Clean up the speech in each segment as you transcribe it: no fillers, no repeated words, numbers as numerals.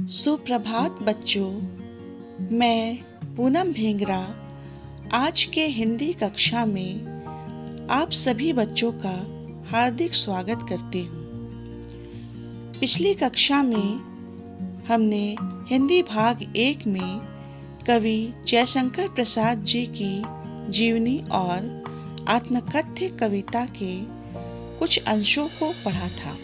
सुप्रभात बच्चों, मैं पूनम भेंगरा आज के हिंदी कक्षा में आप सभी बच्चों का हार्दिक स्वागत करती हूँ। पिछली कक्षा में हमने हिंदी भाग 1 में कवि जयशंकर प्रसाद जी की जीवनी और आत्मकथ्य कविता के कुछ अंशों को पढ़ा था।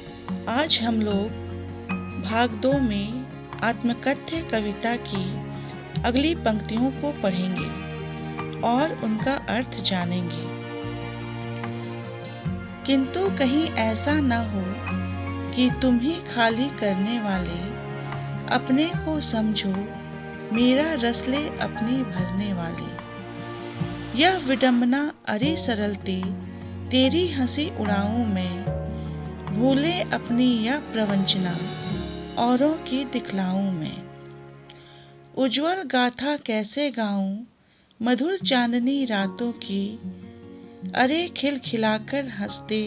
आज हम लोग भाग 2 में आत्मकथ्य कविता की अगली पंक्तियों को पढ़ेंगे और उनका अर्थ जानेंगे। किंतु कहीं ऐसा न हो कि तुम ही खाली करने वाले, अपने को समझो मेरा रस ले अपनी भरने वाली। यह विडंबना अरे सरलते तेरी हंसी उड़ाऊं मैं, भूले अपनी यह प्रवंचना औरों की दिखलाऊं मैं। उज्ज्वल गाथा कैसे गाऊं मधुर चांदनी रातों की, अरे खिलखिलाकर हंसते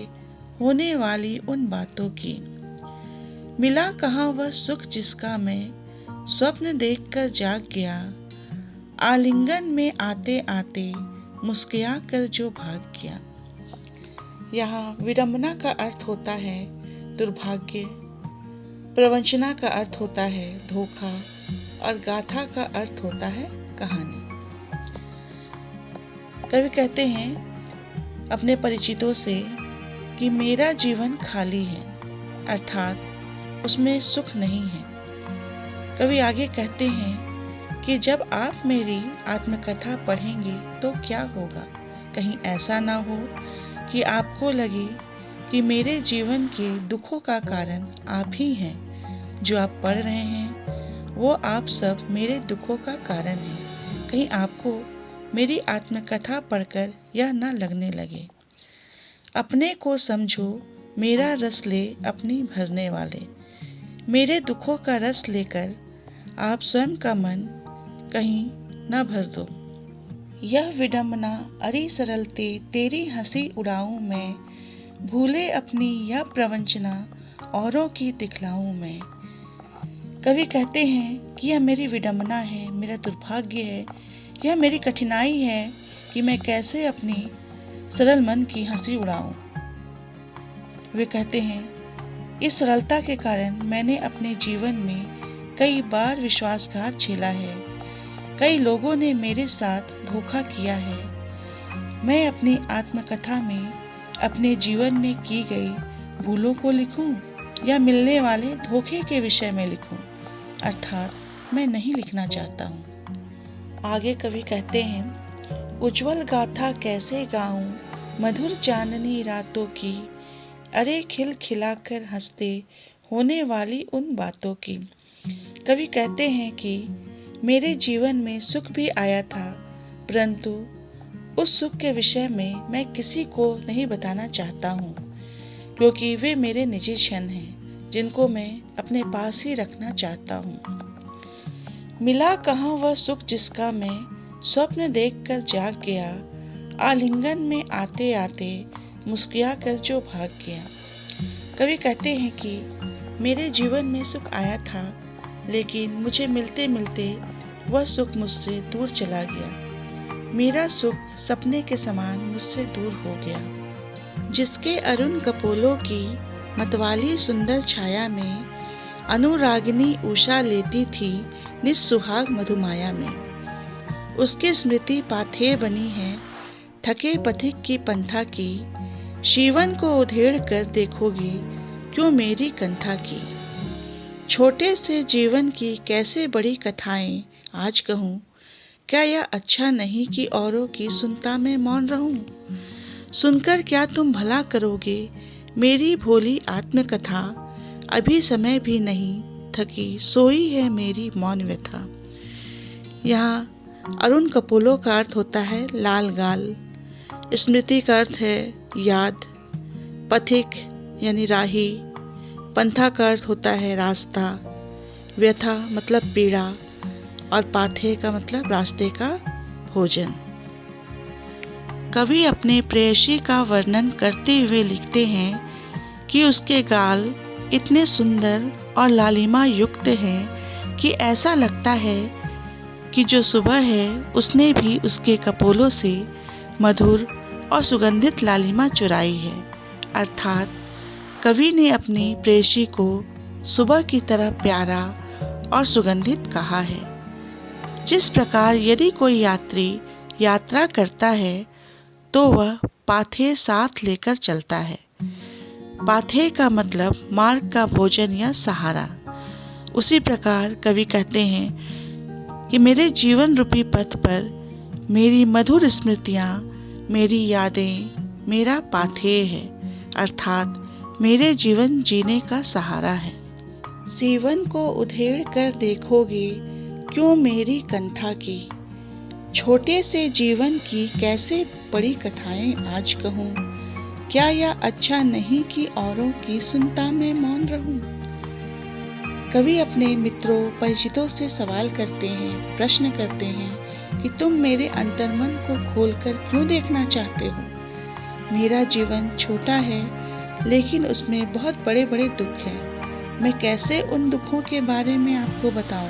होने वाली उन बातों की। मिला कहाँ वह सुख जिसका मैं स्वप्न देखकर जाग गया, आलिंगन में आते आते मुस्कुरा कर जो भाग गया। यहाँ विडंबना का अर्थ होता है दुर्भाग्य, प्रवंचना का अर्थ होता है धोखा और गाथा का अर्थ होता है कहानी। कवि कहते हैं अपने परिचितों से कि मेरा जीवन खाली है, अर्थात उसमें सुख नहीं है। कवि आगे कहते हैं कि जब आप मेरी आत्मकथा पढ़ेंगे तो क्या होगा, कहीं ऐसा ना हो कि आपको लगे कि मेरे जीवन के दुखों का कारण आप ही हैं। जो आप पढ़ रहे हैं वो आप सब मेरे दुखों का कारण है। कहीं आपको मेरी आत्मकथा पढ़कर यह न लगने लगे। अपने को समझो मेरा रस ले अपनी भरने वाले। मेरे दुखों का रस लेकर आप स्वयं का मन कहीं न भर दो। यह विडंबना अरे सरलते तेरी हंसी उड़ाऊं मैं, भूले अपनी यह प्रवंचना औरों की दिखलाऊं मैं। कवि कहते हैं कि यह मेरी विडंबना है, मेरा दुर्भाग्य है, यह मेरी कठिनाई है कि मैं कैसे अपनी सरल मन की हंसी उड़ाऊं। वे कहते हैं इस सरलता के कारण मैंने अपने जीवन में कई बार विश्वासघात झेला है, कई लोगों ने मेरे साथ धोखा किया है। मैं अपनी आत्मकथा में अपने जीवन में की गई भूलों को लिखूं या मिलने वाले धोखे के विषय में लिखूं, अर्थात मैं नहीं लिखना चाहता हूँ। आगे कवि कहते हैं उज्ज्वल गाथा कैसे गाऊं मधुर चांदनी रातों की, अरे खिलखिलाकर हंसते होने वाली उन बातों की। कवि कहते हैं कि मेरे जीवन में सुख भी आया था, परंतु उस सुख के विषय में मैं किसी को नहीं बताना चाहता हूँ, क्योंकि वे मेरे निजी क्षण हैं जिनको मैं अपने पास ही रखना चाहता हूँ। मिला कहाँ वह सुख जिसका मैं स्वप्न देखकर जाग गया, आलिंगन में आते आते मुस्कुरा कर जो भाग गया। कवि कहते हैं कि मेरे जीवन में सुख आया था, लेकिन मुझे मिलते मिलते वह सुख मुझसे दूर चला गया। मेरा सुख सपने के समान मुझसे दूर हो गया। जिसके अरुण कपोलों की मतवाली सुंदर छाया में, अनुरागिनी उषा लेती थी निस्सुहाग मधुमाया में। उसकी स्मृति पाथेय बनी है थके पथिक की पंथा की, जीवन को उधेड़ कर देखोगी क्यों मेरी कंथा की। छोटे से जीवन की कैसे बड़ी कथाएं आज कहूँ, क्या यह अच्छा नहीं कि औरों की सुनता मैं मौन रहूं। सुनकर क्या तुम भला करोगे मेरी भोली आत्मकथा, अभी समय भी नहीं थकी सोई है मेरी मौन व्यथा। यहाँ अरुण कपोलों का अर्थ होता है लाल गाल, स्मृति का अर्थ है याद, पथिक यानी राही, पंथा का अर्थ होता है रास्ता, व्यथा मतलब पीड़ा और पाथेय का मतलब रास्ते का भोजन। कवि अपने प्रेयसी का वर्णन करते हुए लिखते हैं कि उसके गाल इतने सुंदर और लालिमा युक्त हैं कि ऐसा लगता है कि जो सुबह है उसने भी उसके कपोलों से मधुर और सुगंधित लालिमा चुराई है। अर्थात कवि ने अपनी प्रेयसी को सुबह की तरह प्यारा और सुगंधित कहा है। जिस प्रकार यदि कोई यात्री यात्रा करता है तो वह पाथे साथ लेकर चलता है। पाथे का मतलब मार्ग का भोजन या सहारा। उसी प्रकार कवि कहते हैं कि मेरे जीवन रूपी पथ पर मेरी मधुर स्मृतियाँ, मेरी यादें मेरा पाथेय है, अर्थात मेरे जीवन जीने का सहारा है। सीवन को उधेड़ कर देखोगे क्यों मेरी कंथा की, छोटे से जीवन की कैसे बड़ी कथाएं आज कहूँ। क्या यह अच्छा नहीं कि औरों की सुनता मैं मौन रहूं। कवि अपने मित्रों परिचितों से सवाल करते हैं, प्रश्न करते हैं कि तुम मेरे अंतर्मन को खोलकर क्यों देखना चाहते हो। मेरा जीवन छोटा है लेकिन उसमें बहुत बड़े बड़े दुख हैं। मैं कैसे उन दुखों के बारे में आपको बताऊं।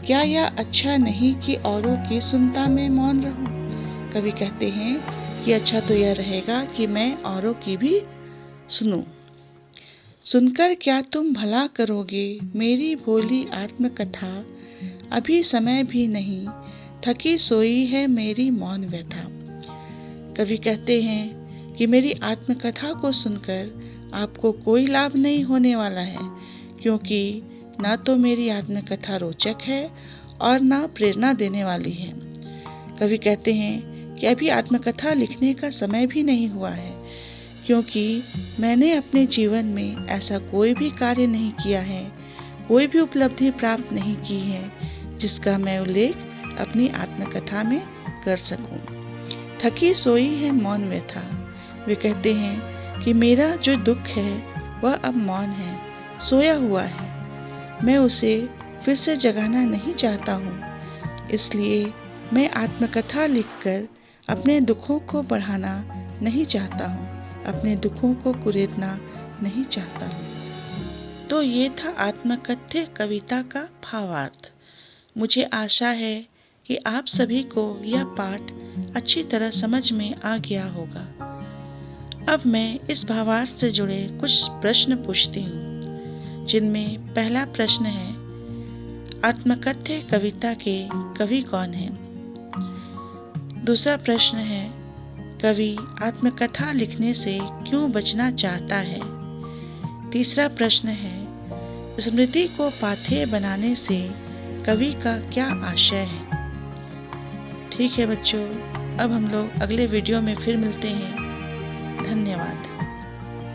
क्या यह अच्छा नहीं कि औरों की सुनता मैं मौन रहूं। कवि कहते हैं कि अच्छा तो यह रहेगा कि मैं औरों की भी सुनूं। सुनकर क्या तुम भला करोगे मेरी भोली आत्मकथा, अभी समय भी नहीं थकी सोई है मेरी मौन व्यथा। कवि कहते हैं कि मेरी आत्मकथा को सुनकर आपको कोई लाभ नहीं होने वाला है, क्योंकि ना तो मेरी आत्मकथा रोचक है और ना प्रेरणा देने वाली है। कवि कहते हैं कि अभी आत्मकथा लिखने का समय भी नहीं हुआ है, क्योंकि मैंने अपने जीवन में ऐसा कोई भी कार्य नहीं किया है, कोई भी उपलब्धि प्राप्त नहीं की है जिसका मैं उल्लेख अपनी आत्मकथा में कर सकूं। थकी सोई है मौन व्यथा। वे कहते हैं कि मेरा जो दुख है वह अब मौन है, सोया हुआ है। मैं उसे फिर से जगाना नहीं चाहता हूँ, इसलिए मैं आत्मकथा लिखकर अपने दुखों को बढ़ाना नहीं चाहता हूँ, अपने दुखों को कुरेदना नहीं चाहता हूँ। तो ये था आत्मकथ्य कविता का भावार्थ। मुझे आशा है कि आप सभी को यह पाठ अच्छी तरह समझ में आ गया होगा। अब मैं इस भावार्थ से जुड़े कुछ प्रश्न पूछती हूँ, जिनमें पहला प्रश्न है, आत्मकथ्य कविता के कवि कौन हैं? दूसरा प्रश्न है, कवि आत्मकथा लिखने से क्यों बचना चाहता है? तीसरा प्रश्न है, स्मृति को पाथेय बनाने से कवि का क्या आशय है? ठीक है बच्चों, अब हम लोग अगले वीडियो में फिर मिलते हैं। धन्यवाद।